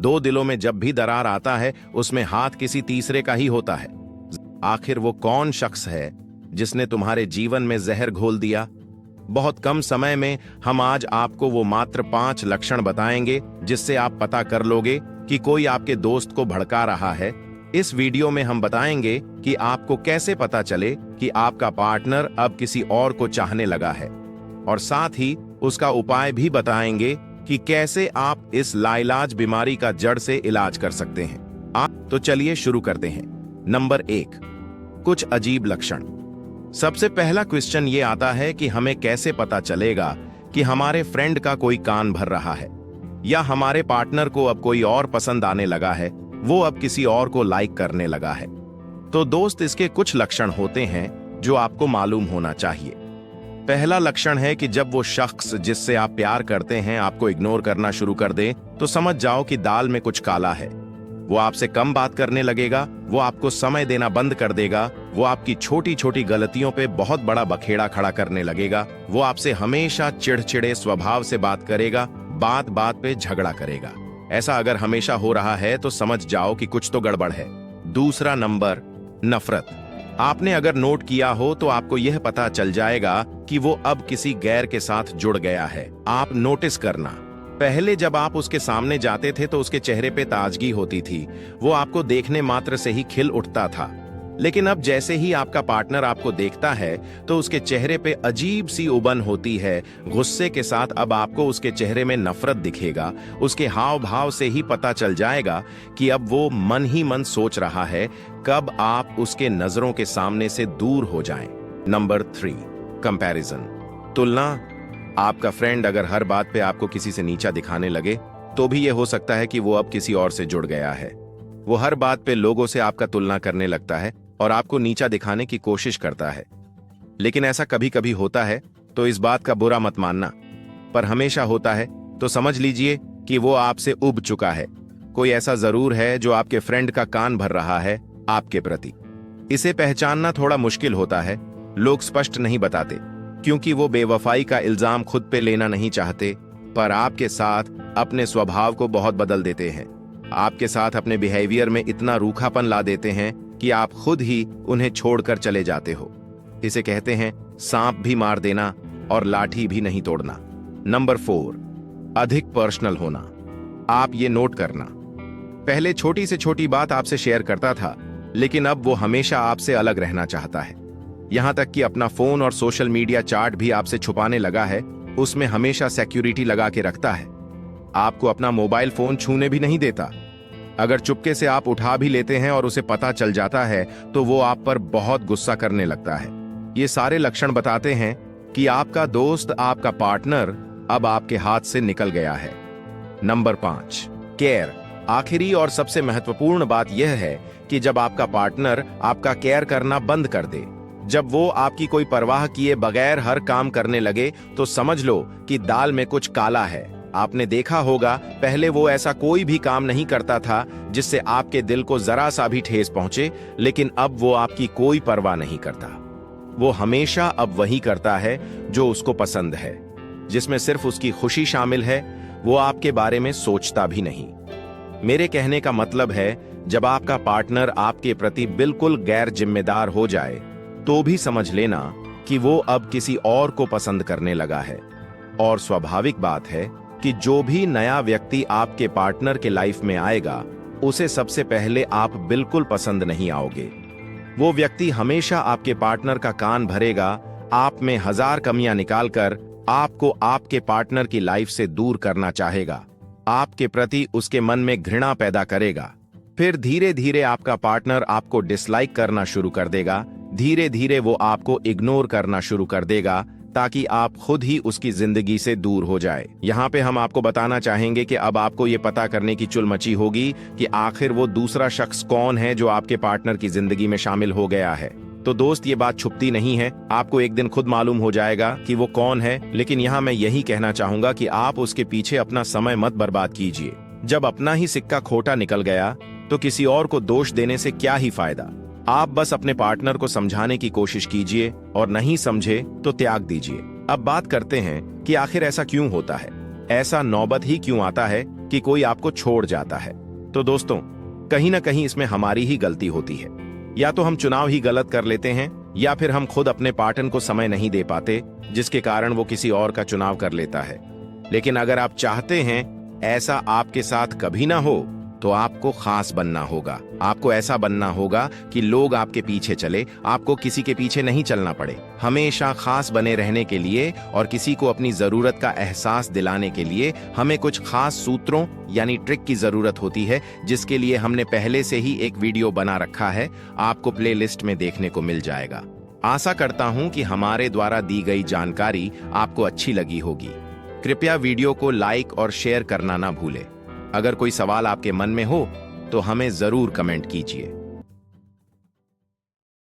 दो दिलों में जब भी दरार आता है उसमें हाथ किसी तीसरे का ही होता है। आखिर वो कौन शख्स है जिसने तुम्हारे जीवन में जहर घोल दिया? बहुत कम समय में हम आज आपको वो मात्र 5 लक्षण बताएंगे जिससे आप पता कर लोगे कि कोई आपके दोस्त को भड़का रहा है। इस वीडियो में हम बताएंगे कि आपको कैसे पता चले कि आपका पार्टनर अब किसी और को चाहने लगा है, और साथ ही उसका उपाय भी बताएंगे कि कैसे आप इस लाइलाज बीमारी का जड़ से इलाज कर सकते हैं। तो चलिए शुरू करते हैं। नंबर 1, कुछ अजीब लक्षण। सबसे पहला क्वेश्चन ये आता है कि हमें कैसे पता चलेगा कि हमारे फ्रेंड का कोई कान भर रहा है, या हमारे पार्टनर को अब कोई और पसंद आने लगा है, वो अब किसी और को लाइक करने लगा है। तो दोस्त, इसके कुछ लक्षण होते हैं जो आपको मालूम होना चाहिए। पहला लक्षण है कि जब वो शख्स जिससे आप प्यार करते हैं आपको इग्नोर करना शुरू कर दे, तो समझ जाओ कि दाल में कुछ काला है। वो आपसे कम बात करने लगेगा, वो आपको समय देना बंद कर देगा, वो आपकी छोटी छोटी गलतियों पे बहुत बड़ा बखेड़ा खड़ा करने लगेगा, वो आपसे हमेशा चिड़चिड़े स्वभाव से बात करेगा, बात बात पे झगड़ा करेगा। ऐसा अगर हमेशा हो रहा है तो समझ जाओ कि कुछ तो गड़बड़ है। दूसरा नंबर, नफरत। आपने अगर नोट किया हो तो आपको यह पता चल जाएगा कि वो अब किसी गैर के साथ जुड़ गया है। आप नोटिस करना, पहले जब आप उसके सामने जाते थे तो उसके चेहरे पे ताजगी होती थी, वो आपको देखने मात्र से ही खिल उठता था। लेकिन अब जैसे ही आपका पार्टनर आपको देखता है तो उसके चेहरे पे अजीब सी उबन होती है। गुस्से के साथ अब आपको उसके चेहरे में नफरत दिखेगा। उसके हाव भाव से ही पता चल जाएगा कि अब वो मन ही मन सोच रहा है कब आप उसके नजरों के सामने से दूर हो जाएं। नंबर 3, कंपैरिजन, तुलना। आपका फ्रेंड अगर हर बात पे आपको किसी से नीचा दिखाने लगे तो भी यह हो सकता है कि वो अब किसी और से जुड़ गया है। वो हर बात पे लोगों से आपका तुलना करने लगता है और आपको नीचा दिखाने की कोशिश करता है। लेकिन ऐसा कभी कभी होता है तो इस बात का बुरा मत मानना, पर हमेशा होता है तो समझ लीजिए कि वो आपसे उब चुका है। कोई ऐसा जरूर है जो आपके फ्रेंड का कान भर रहा है आपके प्रति। इसे पहचानना थोड़ा मुश्किल होता है। लोग स्पष्ट नहीं बताते क्योंकि वो बेवफाई का इल्जाम खुद पे लेना नहीं चाहते, पर आपके साथ अपने स्वभाव को बहुत बदल देते हैं। आपके साथ अपने बिहेवियर में इतना रूखापन ला देते हैं कि आप खुद ही उन्हें छोड़कर चले जाते हो। इसे कहते हैं सांप भी मार देना और लाठी भी नहीं तोड़ना। नंबर 4, अधिक पर्सनल होना। आप ये नोट करना, पहले छोटी से छोटी बात आपसे शेयर करता था, लेकिन अब वो हमेशा आपसे अलग रहना चाहता है। यहां तक कि अपना फोन और सोशल मीडिया चार्ट भी आपसे छुपाने लगा है। उसमें हमेशा सिक्योरिटी लगा के रखता है। आपको अपना मोबाइल फोन छूने भी नहीं देता। अगर चुपके से आप उठा भी लेते हैं और उसे पता चल जाता है तो वो आप पर बहुत गुस्सा करने लगता है। ये सारे लक्षण बताते हैं कि आपका दोस्त, आपका पार्टनर अब आपके हाथ से निकल गया है। Number 5, care. आखिरी और सबसे महत्वपूर्ण बात यह है कि जब आपका पार्टनर आपका केयर करना बंद कर दे, जब वो आपकी कोई परवाह किए बगैर हर काम करने लगे, तो समझ लो कि दाल में कुछ काला है। आपने देखा होगा, पहले वो ऐसा कोई भी काम नहीं करता था जिससे आपके दिल को जरा सा भी ठेस पहुंचे, लेकिन अब वो आपकी कोई परवाह नहीं करता। वो हमेशा अब वही करता है जो उसको पसंद है, जिसमें सिर्फ उसकी खुशी शामिल है। वो आपके बारे में सोचता भी नहीं। मेरे कहने का मतलब है, जब आपका पार्टनर आपके प्रति बिल्कुल गैर जिम्मेदार हो जाए तो भी समझ लेना कि वो अब किसी और को पसंद करने लगा है। और स्वाभाविक बात है कि जो भी नया व्यक्ति आपके पार्टनर के लाइफ में आएगा, उसे सबसे पहले आप बिल्कुल पसंद नहीं आओगे। वो व्यक्ति हमेशा आपके पार्टनर का कान भरेगा, आप में 1000 कमियां निकालकर आपको आपके पार्टनर की लाइफ से दूर करना चाहेगा। आपके प्रति उसके मन में घृणा पैदा करेगा। फिर धीरे धीरे आपका पार्टनर आपको डिसलाइक करना शुरू कर देगा। धीरे धीरे वो आपको इग्नोर करना शुरू कर देगा ताकि आप खुद ही उसकी जिंदगी से दूर हो जाए। यहाँ पे हम आपको बताना चाहेंगे कि अब आपको ये पता करने की चुल मची होगी कि आखिर वो दूसरा शख्स कौन है जो आपके पार्टनर की जिंदगी में शामिल हो गया है। तो दोस्त, ये बात छुपती नहीं है, आपको एक दिन खुद मालूम हो जाएगा कि वो कौन है। लेकिन यहाँ मैं यही कहना चाहूंगा कि आप उसके पीछे अपना समय मत बर्बाद कीजिए। जब अपना ही सिक्का खोटा निकल गया तो किसी और को दोष देने से क्या ही फायदा। आप बस अपने पार्टनर को समझाने की कोशिश कीजिए और नहीं समझे तो त्याग दीजिए। अब बात करते हैं कि आखिर ऐसा क्यों होता है, ऐसा नौबत ही क्यों आता है कि कोई आपको छोड़ जाता है। तो दोस्तों, कहीं ना कहीं इसमें हमारी ही गलती होती है। या तो हम चुनाव ही गलत कर लेते हैं, या फिर हम खुद अपने पार्टनर को समय नहीं दे पाते, जिसके कारण वो किसी और का चुनाव कर लेता है। लेकिन अगर आप चाहते हैं ऐसा आपके साथ कभी ना हो, तो आपको खास बनना होगा। आपको ऐसा बनना होगा कि लोग आपके पीछे चले, आपको किसी के पीछे नहीं चलना पड़े। हमेशा खास बने रहने के लिए और किसी को अपनी जरूरत का एहसास दिलाने के लिए हमें कुछ खास सूत्रों यानी ट्रिक की जरूरत होती है, जिसके लिए हमने पहले से ही एक वीडियो बना रखा है, आपको प्लेलिस्ट में देखने को मिल जाएगा। आशा करता हूं कि हमारे द्वारा दी गई जानकारी आपको अच्छी लगी होगी। कृपया वीडियो को लाइक और शेयर करना ना भूलें। अगर कोई सवाल आपके मन में हो तो हमें जरूर कमेंट कीजिए।